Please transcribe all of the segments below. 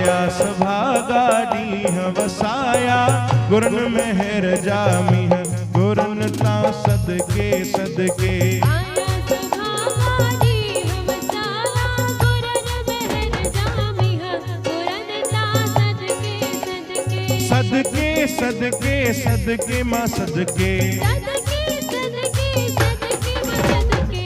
आया सभागा ॾींह वसाया गुरन मेहर जामी है गुरन ता सदके सदके आया सभागा ॾींह वसाया गुरन मेहर जामी है गुरन ता सदके सदके सदके सदके सदके मां सदके सदके सदके सदके मां सदके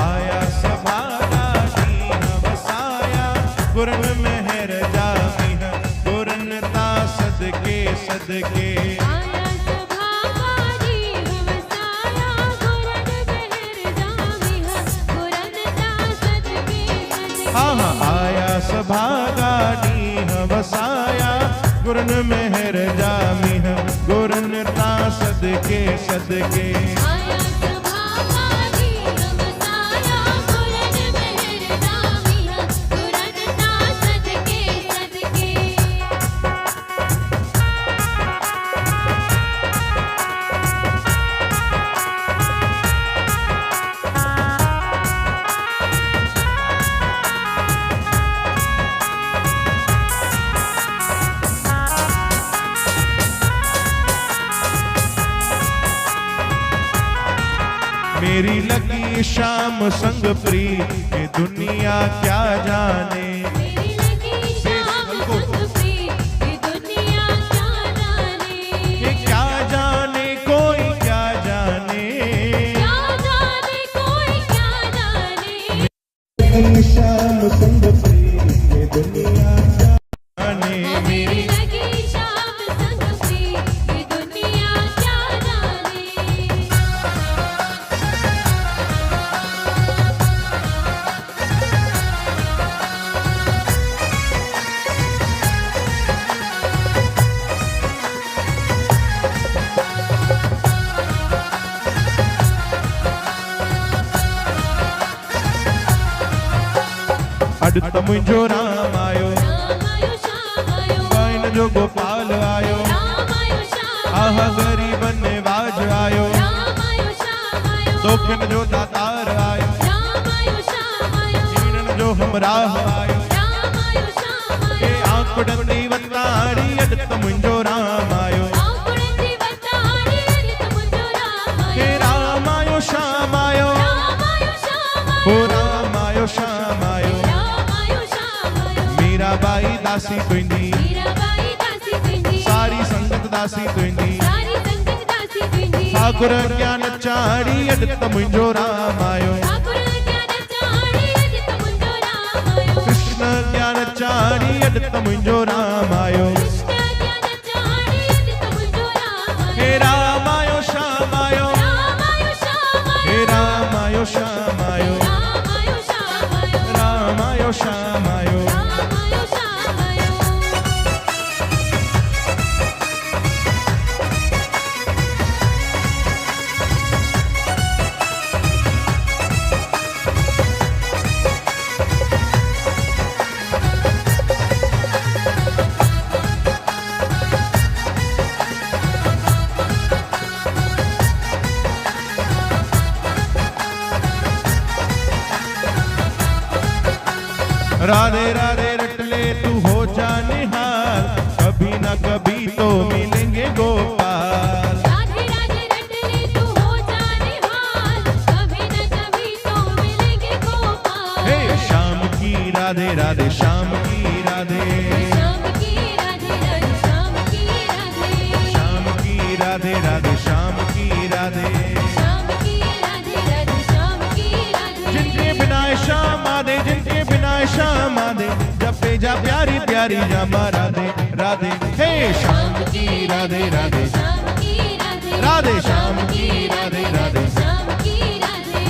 आया सभागा ॾींह वसाया गुरन मेहर जामी है गुरन ता सदके सदके आया सभागा ॾींह वसाया गुरन मेहर जामी है गुरन ता सदके सदके हाँ हाँ आया सभागा ॾींह वसाया गुरन मेहर जामी है गुरन ता सदके सदके आया सभागा ॾींह वसाया गुरन मेहर जामी है गुरन ता सदके सदके मेरी लगी शाम संग प्रीत ये दुनिया क्या जाने मेरी लगी शाम संग प्रीत ये दुनिया क्या जाने ये क्या जाने कोई क्या जाने क्या जाने कोई क्या जाने लगी शाम संग प्रीत ये दुनिया क्या जाने मेरी लगी शाम संग प्रीत ये दुनिया क्या जाने अॼु त मुंहिंजो राम आयो राम आयो श्याम आयो पाइन जो गोपाल आयो राम आयो श्याम आहा गरीबन में वाज आयो राम आयो श्याम आयो दोखन जो दातार आयो राम आयो श्याम आयो जीणन जो हमराह आयो राम आयो श्याम के आयो आंकुड़ंदी वताड़ी अॼु त मुंहिंजो राम आयो आकुड़ंदी वताड़ी अॼु त मुंहिंजो राम के आयो राम आयो शाम आयो राम आयो श्याम हो आयो राम आयो शाम आयो राम आयो श्याम आयो मीराबाई दासी तुंहिंजी मीराबाई दासी तुंहिंजी सारी संगत दासी तुंहिंजी सारी संगत दासी तुंहिंजी ठाकुर ज्ञान चाड़ी अॼु त मुंहिंजो राम आयो ठाकुर ज्ञान चाड़ी अॼु त मुंहिंजो राम आयो कृष्ण ज्ञान चाड़ी अॼु त मुंहिंजो राम आयो कृष्ण ज्ञान चाड़ी अॼु त मुंहिंजो राम आयो हे राम आयो श्याम आयो राम आयो श्याम आयो हे राम आयो श्याम आयो राम आयो श्याम आयो राम आयो श्याम आयो राम आयो श्याम आयो राधे राधे रट ले तू हो जा निहाल कभी ना कभी तो मिलेंगे गोपाल राधे राधे रट ले तू हो जाने हाल कभी न कभी तो मिलेंगे गोपाल हे शाम की राधे राधे शाम की राधे श्याम की राधे राधे श्याम की राधे शाम की राधे राधे शाम की राधे श्याम की राधे राधे श्याम की राधे जिनके बिना श्याम आदे जिनके बिना श्याम आदे जपे जा प्यारी प्यारी जामा राधे राधे हे शाम की राधे राधे श्याम की राधे राधे श्याम की राधे राधे श्याम की राधे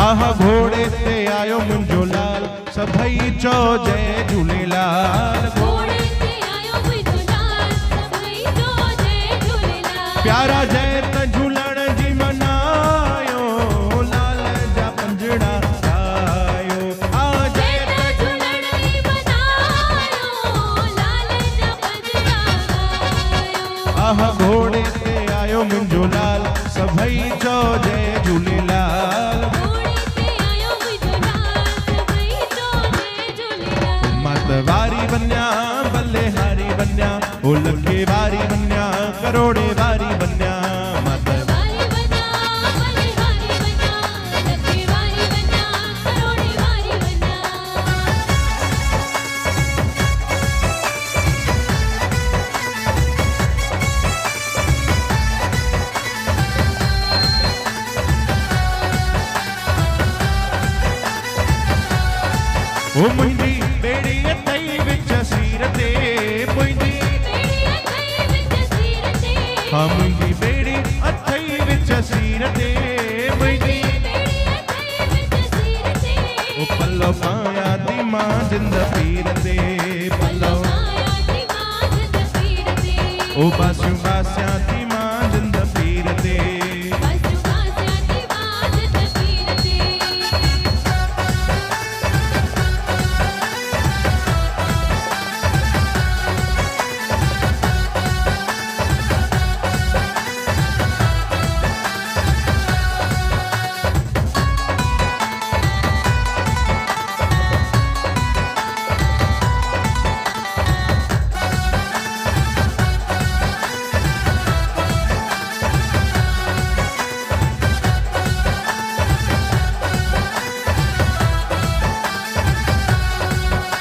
आहा घोड़े ते आयो मुंहिंजो लाल सभु सभई चो जय झूलेलाल। घोड़े ते आयो मुंहिंजो लाल सभई चो जय झूलेलाल। प्यारा जय त झूलण जी मनायो लाल जा पंजड़ा गायो। जय त झूलण जी मनायो लाल जा पंजड़ा गायो। आह घोड़े ते आयो मुंहिंजो लाल सभई चो जय झूलेलाल। घोड़े ते आयो मुंहिंजो लाल सभई चो जय झूलेलाल। मत वारी बन्या बल्ले हारी बन्या ओ लखे वारी बन्या करोड़े वारी बन्या। मत वारी बन्या भले हारी बन्या लखे वारी बन्या करोड़े वारी बन्या। ओ मुंहिंजी बेड़ी अथई विच सीर ते मुंहिंजी बेड़ी अथई विच सीर ते। हाँ मुंहिंजी बेड़ी अथई विच सीर ते मुंहिंजी बेड़ी अथई विच सीर ते। ओ पल्लो पाया दी मां जिंद पीर ते पल्लो माया दी मां जिंद पीर ते। ओ बासियूं बासियां दी मां जिंद पीर ते। बस बासियां दी मां जिंद पीर ते।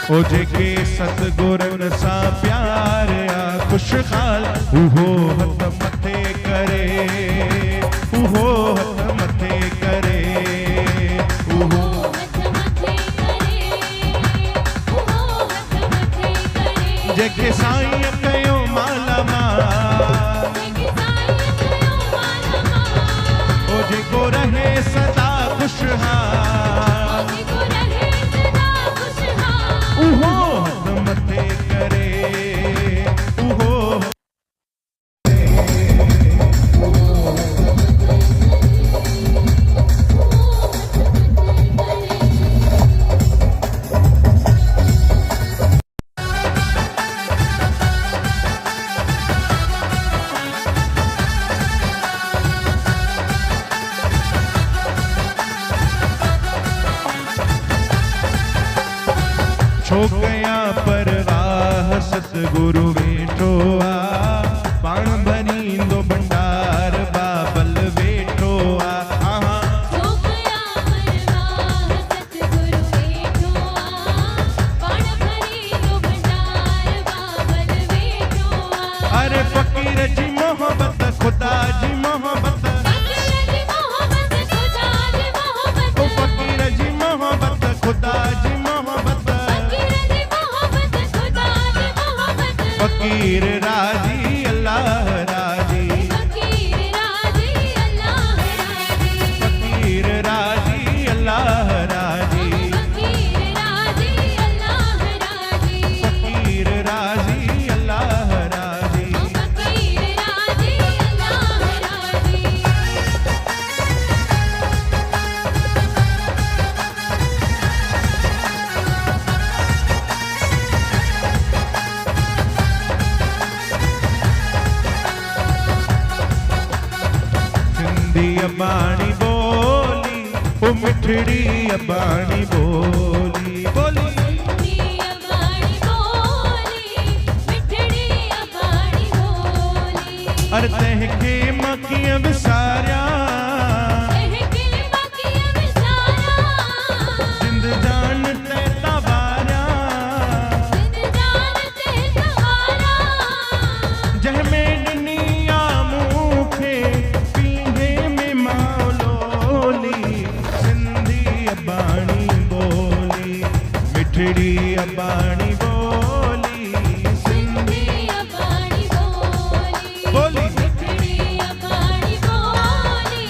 ओ जेके सतगुरन सां प्यार आ खुशहाल उहो हथ मथे करे उहो हथ मथे करे उहो हथ मथे करे उहो हथ मथे करे। जेके साईं कयो माला माल जेके साईं कयो माला माल। ओ जेको रहे सदा खुशहाल जेको रहे सदा खुशहाल। उहो हथ मथे करे उहो छो कया परवाह सतगुरु वेठो आ पाण भरींदो भंडार बाबल वेठो आ। आहा जो कया परवाह सतगुरु वेठो आ पाण भरींदो भंडार बाबल वेठो आ। अरे फकीर जी मोहब्बत खुदा जी मोहब्बत फकीर जी मोहब्बत खुदा जी मोहब्बत। ओ फकीर जी मोहब्बत खुदा जी मोहब्बत फकीर जी मोहब्बत खुदा जी मोहब्बत। फकीर राजी अल्लाह राजी फकीर राजी अल्लाह राजी। फकीर राजी अल्लाह राजी फकीर राजी अल्लाह राजी। फकीर राजी अल्लाह राजी। फकीर राजी अल्लाह राजी। सिंधी अबाणी बोली ओ मिठड़ी अबाणी बोली बोली मिठड़ी अबाणी बोली मिठड़ी अबाणी बोली। अर तंहिंखे मां कीअं विसारिया तंहिंखे मां कीअं विसारियां। जिंद जान ते तवारिया जिंदजान ते सहारा। जंहिंमें ॾिनी आ मूंखे पींघे में मौलोली सिंधी अबाणी बोली मिठड़ी अबाणी बोली सिंधी सिंधी अबाणी बोली बोली मिठड़ी अबाणी बोली।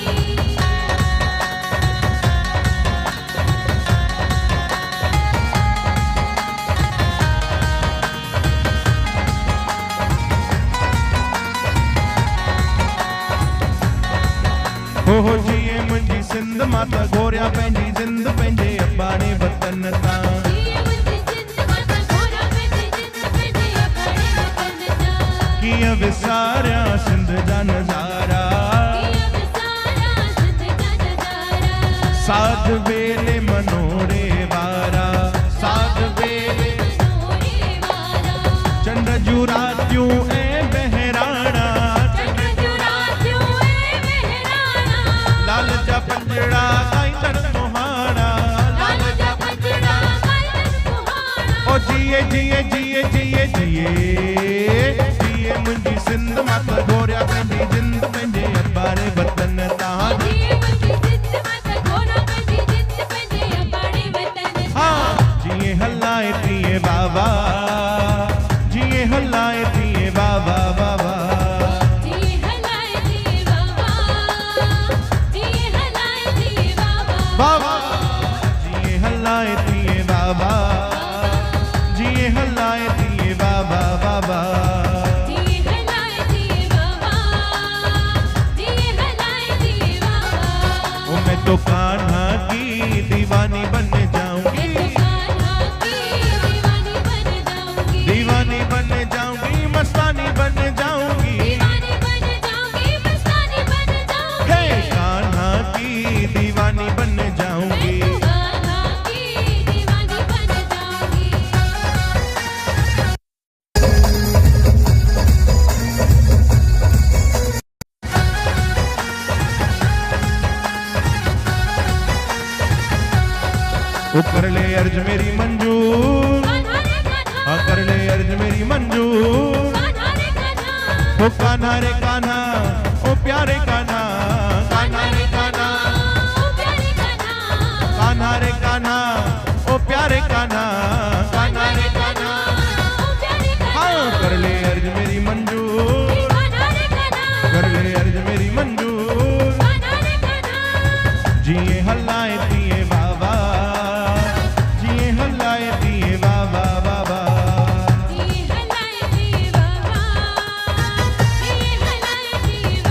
सिंध माता घोरिया पंहिंजी जिंद पंहिंजे अब्बा ने वतन तां कीअं मुंहिंजी सिंध माता घोरा पंहिंजी जिंद पंहिंजे अबाणे वतन तां कीअं विसारिया सिंध जा नज़ारा कीअं विसारिया सिंध जा नज़ारा साध वेले मनोरे वारा साध वेले मनोरे वारा चंड जूं रातियूं ऐं बहिराणा चंड जूं रातियूं ऐं बहिराणा लाल जा पंजड़ा गाईंदड़ सुहाना लाल जा पंजड़ा गाईंदड़ सुहाना ओ जिए जिए जिए जिए जिए जिए मुंहिंजी सिंध माता घोरिया पंहिंजी जिंद पंहिंजे अब्बा रे वतन तां कीअं मुंहिंजी सिंध माता घोरा पंहिंजी जिंद पंहिंजे अबाणे वतन तां हाँ जिए हलाए तीए बाबा जिए हलाए तीए बाबा बाबा जिए हलाए दिए बाबा जिए हलाए दिए बाबा बाबा जिए हलाए तीए बाबा जिए हलाए तीए बाबा बाबा जिए हलाए दिए बाबा जिए हलाए दिए बाबा ओ मैं तो कान्हा की दीवानी बन जाऊंगी मैं तो कान्हा की दीवानी बन जाऊंगी दीवानी बन जाऊंगी मस्तानी बन जाऊंगी दीवानी बन जाऊंगी मस्तानी बन जाऊंगी हे कान्हा की दीवानी बन जाऊंगी मैं तो कान्हा की दीवानी बन जाऊंगी ओ कर ले अर्ज मेरी मंजूर कान्हा रे कान्हा हाँ कर ले अर्ज मेरी मंजूर कान्हा रे कान्हा ओ कान्हा रे कान्हा ओ प्यारे कान्हा कान्हा रे कान्हा ओ प्यारे कान्हा कान्हा रे कान्हा ओ प्यारे कान्हा कान्हा रे कान्हा ओ प्यारे कान्हा हाँ कर ले अर्ज मेरी मंजूर कान्हा रे कान्हा कर ले अर्ज मेरी मंजूर कान्हा रे कान्हा जिए हलाए दिए बाबा जिए हलाए दिए बाबा बाबा जिए हलाए दिए बाबा जिए हलाए दिए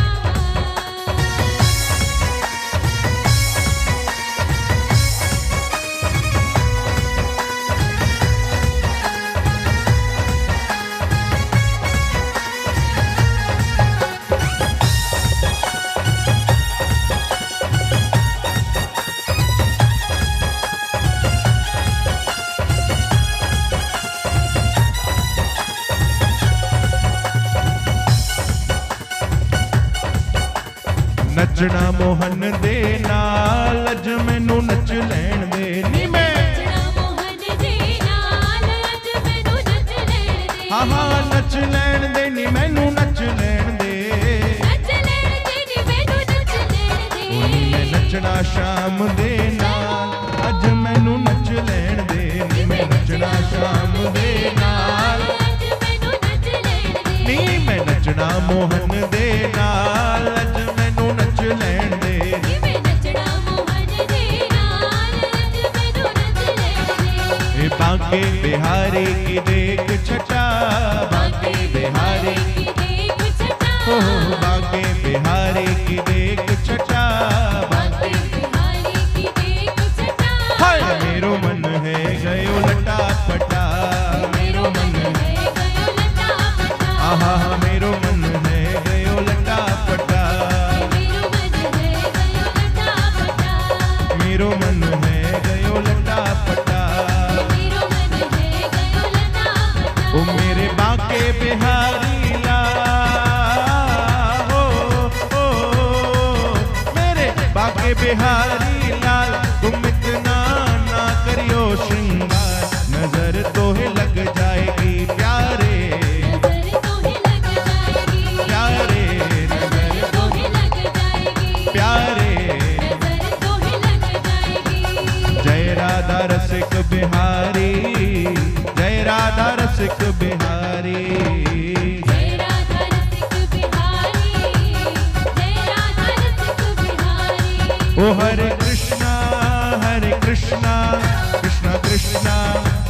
नचना मोहन दे नाल अज मैनू नच लैण दे नी मैं नचना मोहन दे नाल अज मैनू नच लैण दे हाँ हाँ नच लैण दे नी मैनू नच लैण दे नच लैण दे नी मैनू नच लैण दे ओ नी मैं नचना शाम दे नाल अज मैनू नच लैण दे नी मैं नचना शाम दे नाल अज मैनू नच लैण दे नी मैं नचना मोहन दे नाल अज मैनू नच लैण दे नी मैं नचना मोहन दे नाल अज मैनू नच लैण दे ए बांके बिहारी की देख छटा बांके बिहारी की देख छटा हो बांके बिहारी की देख छटा बांके बिहारी की देख छटा हाय मेरो मन है गयो लटा पटा मेरो मन है गयो लटा पटा आहा मेरो मन है गयो लटा पटा मेरो मन है गयो लटा पटा मेरो मन है गयो लटा पटा मेरो मन है गयो लटा पटा ओ मेरे बांके बिहारी ला हो मेरे बांके बिहारी लाल तुम इतना ना करियो श्रृंगार नजर तो है लग जाएगी प्यारे नजर तो ही लग जाएगी प्यारे नजर तो ही लग जाएगी प्यारे नजर तो ही लग जाएगी जय राधा रसिक बिहारी जय राधा रसिक बिहारी जय राधा रसिक बिहारी जय राधा रसिक बिहारी ओ हरे कृष्णा कृष्णा कृष्णा कृष्णा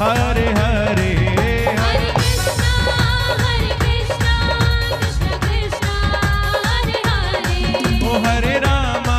हरे हरे हरे कृष्णा कृष्ण कृष्ण हरे हरे ओ हरे रामा